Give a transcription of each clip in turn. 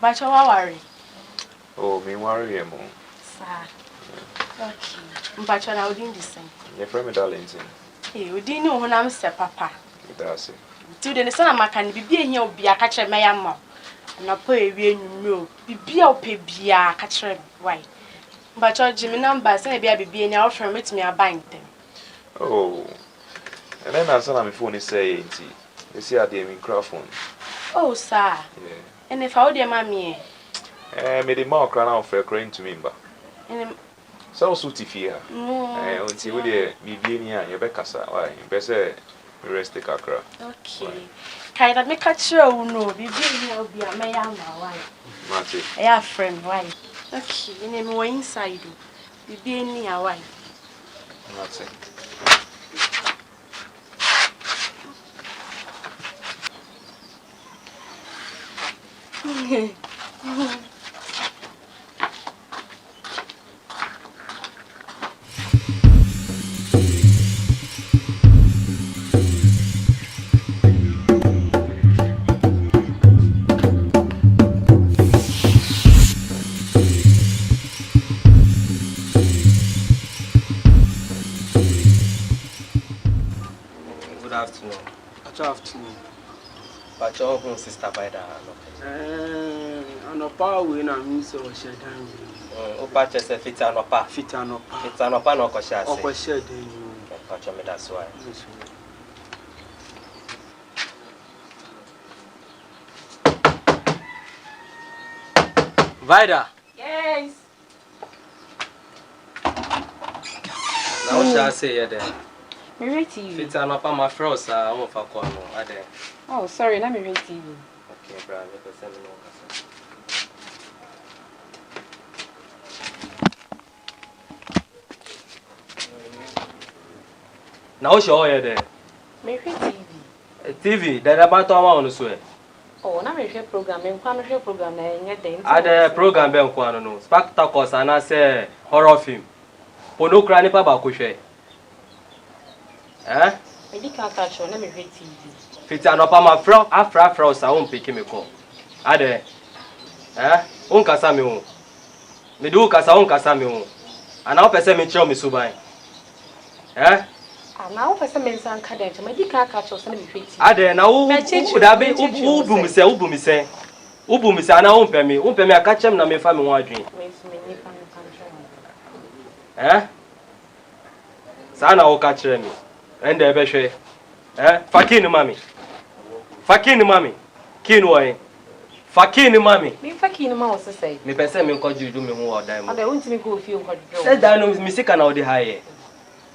Macho, worry. Oh, me worry, Emo. Sir. Okay. Macho, I wouldn't listen. Your friend, Darlington. You didn't know when I'm Mr. Papa. That's it. Today, the son of my can be here, be a catcher, my ammo. And I pay a real be a pay a catcher. Why? But your Jimmy numbers, and be an offer with me a bind them. Oh, and then I saw my phone is saying, you see, I did microphone. Oh, sir. Yeah. And if I would, mammy, made a mark run out for a crane to me, but. and So, Sutifia. Until we be near your Becassa, why, better rest the cacra. Okay. Kind of make a show, no, be here, be a may am my wife. Matty. I have friend, wife. Okay, and then more inside you. Be near a wife. Matty. Good afternoon. Good afternoon. But your home sister by the On a power win, I mean, so shed down. Oh, patches a fit and opa. Fit and up. It's an opa no kosha. Or shed. Patch me, that's why. Vida. Yes. Now shall I say there? Me read TV. Fit and opa my frost, I won't for corner. Oh, sorry, let me read TV. Okay, brother, send me no. Now show you there. Me read TV. TV, that about one on swear. Oh, na me share program, me kwa me share program na enye den. Ade program be nkwa no. Spectacles and say horror film. Pono kra nipa ba ko hwe. Eh? Me di ka show na me read TV. Fit anopa ma fro afra sa won peke me ko. Ade. Eh? On kasa me ho. Me do kasa on kasa me ho. Ana o pese me kire me suban. Eh? Na o pese me nsan ka den, me di ka show na me read TV. Ade na wo da be ubum se. Ubum se ana won pe me aka chem na me fa me ho adwen. Me ni fa me kan Eh? Sa na wo ka kire me. Ende ebe hwe. Eh? Fakini mami. Fakini mami. Kinu oyin. Fakini mami. Me fakini ma wo se say. Me pese me nko juju me ho odan mo. Ade won ti me go fie nko juju. Se dan no mi sika na wo de haye.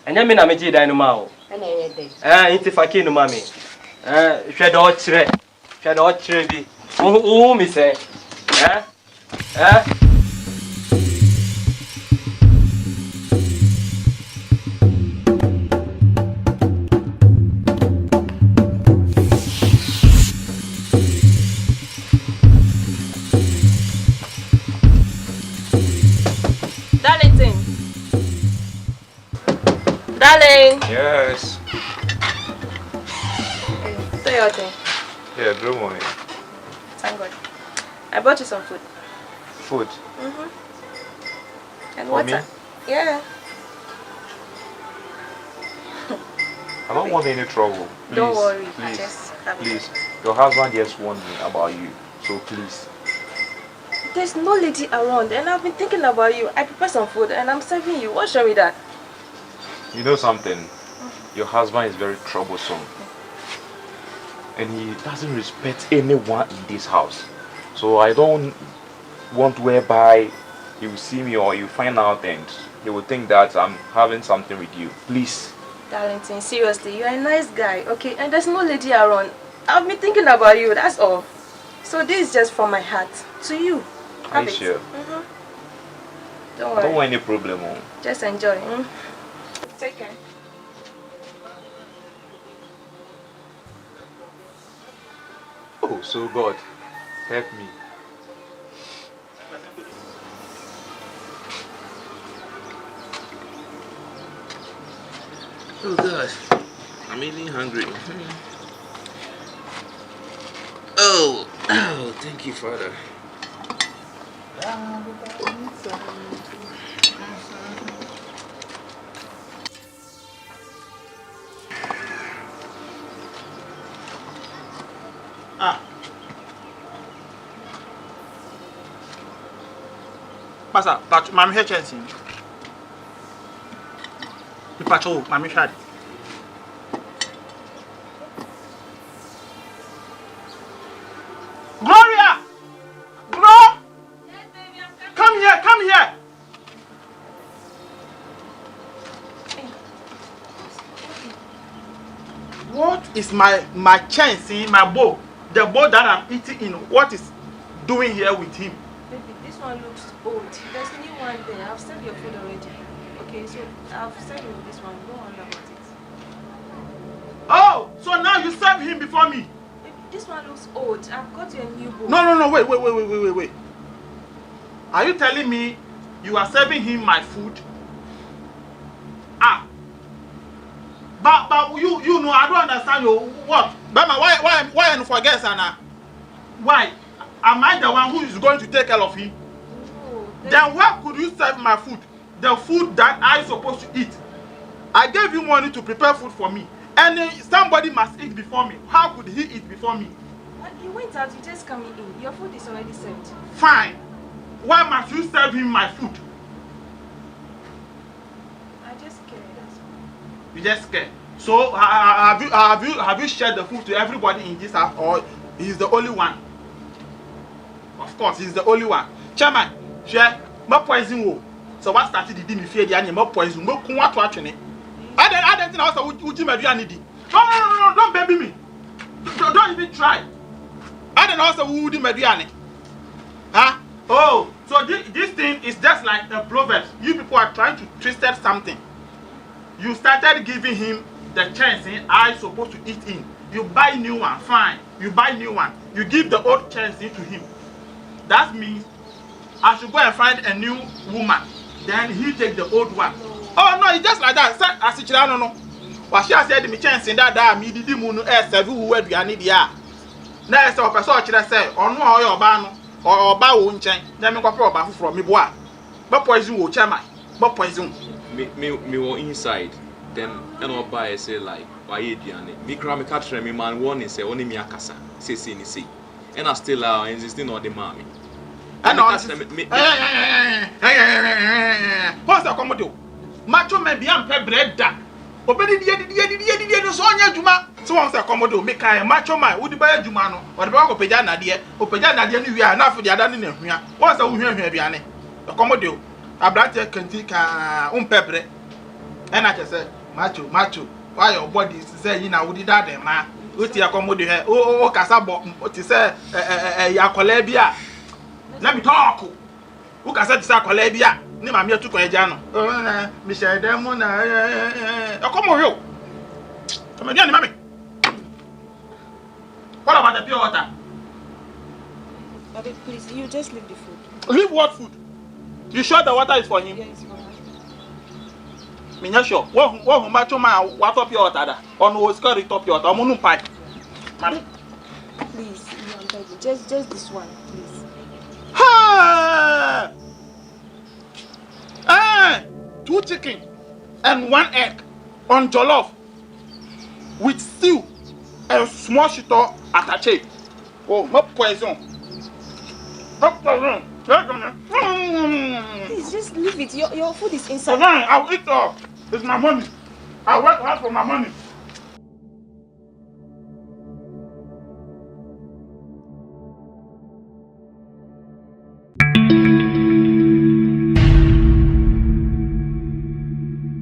Enya me na me ji dan no ma wo. Na ye dey. Inti fakini mami. Hwe do kire. Hwe do kire bi. Wo mi se. Darling. Yes. Say your thing. Yeah, good morning. Thank God. I bought you some food. Food. And For water. me? Yeah. I don't want any trouble. Please, Don't worry. Please, Just have please. Your husband just warned me about you. So please. There's no lady around and I've been thinking about you. I prepared some food and I'm serving you. What's wrong with that? You know something? Your husband is very troublesome. And he doesn't respect anyone in this house. So I don't want whereby he will see me or you find out and he will think that I'm having something with you. Please. Darlington, seriously, you're a nice guy, okay? And there's no lady around. I've been thinking about you, that's all. So this is just from my heart to you. Are you sure? Don't worry. I don't want any problem. Just enjoy. Take care. Oh, so God, help me. Oh gosh, I'm really hungry. Oh, thank you, Father. Ah. Pasa, but mami here chance. The patrol, mami shadi. Gloria! Bro! Yes, baby, I'm coming. Come here, come here. What is my chance in my bowl? The bowl that I'm eating in, what is doing here with him? Baby, this one looks old. There's a new one there. I've served your food already. Okay, so I've served you with this one. Don't worry about it. Oh, so now you serve him before me? Baby, this one looks old. I've got you a new bowl. No, wait. Are you telling me you are serving him my food? Ah. But you know, I don't understand you. What? Bama, why you forget, Sana? Why? Am I the one who is going to take care of him? No. Then where could you serve my food? The food that I supposed to eat. I gave you money to prepare food for me. And somebody must eat before me. How could he eat before me? You went out, you just coming in. Your food is already served. Fine. Why must you serve him my food? I just scared, that's all. You just scared. So have you shared the food to everybody in this house, or he's the only one? Of course, he's the only one. Chairman, share my poison wo. So what started the dim fear the animal poison? No kun what watching it. I don't think also would you maybe need. No, don't baby me. Don't even try. I don't also who would maybe any. Huh? Oh, so this thing is just like a proverb. You people are trying to twist something. You started giving him the chance I supposed to eat in. You buy new one, fine. You buy new one. You give the old chance to him. That means I should go and find a new woman. Then he take the old one. Oh no, it's just like that. As it no. What she said me chance in that me did moon serve who we need ya. Na say person kire say onu oyo oba no or oba wo nchen. Na me kwapro oba from me boa. But poison wo chairman. But poison. Me were inside. Then and buy say like why aduane. Me cry me catch me man warning say only me akasa. Say ni say. And I still insisting on the mommy. And what's the commodity? Macho may be unpaid bread. Obedi the Sonia Juma. So once a commodity make a macho man would buy a Jumano or the dog of Pejana dear, or Pejana dear, we are enough for the other in here. Once a woman here, Biane. The commodity. A black can take pepper. And I just said, Macho, why your body is saying, I would that, man. Uti accommodate her. Oh, Casabo, what is a Yacolebia. Let me talk. Who can say Sacolebia? Name I'm here to Coyano. Oh, Michel Demon. Come on, you. Come again, mammy. What about the pure water? Bobby, please, you just leave the food. Leave what food? You sure the water is for him? Yeah, it's for her. Me not sure. What macho man what up your water? On was got it up your water. I'm pie. Mammy. Please, I'm begging. Just this one, please. Ha! 2 chicken and 1 egg on jollof with stew and small shito attache. Oh, no poison. No poison. Please, just leave it. Your food is inside. I'll eat all. It's my money. I work hard for my money.